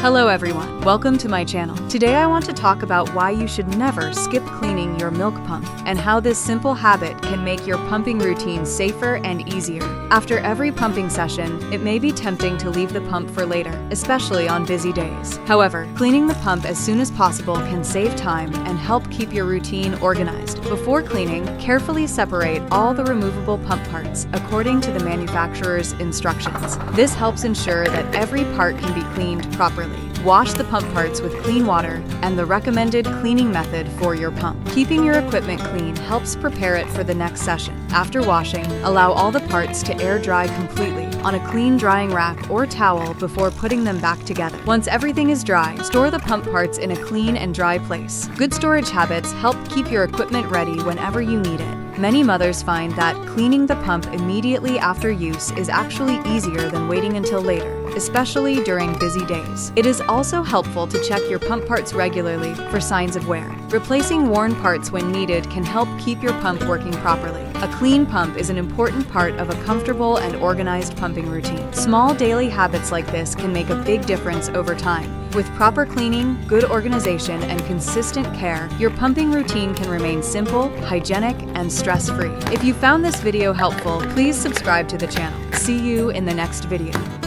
Hello everyone, welcome to my channel. Today I want to talk about why you should never skip cleaning your milk pump and how this simple habit can make your pumping routine safer and easier. After every pumping session, it may be tempting to leave the pump for later, especially on busy days. However, cleaning the pump as soon as possible can save time and help keep your routine organized. Before cleaning, carefully separate all the removable pump parts according to the manufacturer's instructions. This helps ensure that every part can be cleaned properly. Wash the pump parts with clean water and the recommended cleaning method for your pump. Keeping your equipment clean helps prepare it for the next session. After washing, allow all the parts to air dry completely on a clean drying rack or towel before putting them back together. Once everything is dry, store the pump parts in a clean and dry place. Good storage habits help keep your equipment ready whenever you need it. Many mothers find that cleaning the pump immediately after use is actually easier than waiting until later, especially during busy days. It is also helpful to check your pump parts regularly for signs of wear. Replacing worn parts when needed can help keep your pump working properly. A clean pump is an important part of a comfortable and organized pumping routine. Small daily habits like this can make a big difference over time. With proper cleaning, good organization, and consistent care, your pumping routine can remain simple, hygienic, and stress-free. If you found this video helpful, please subscribe to the channel. See you in the next video.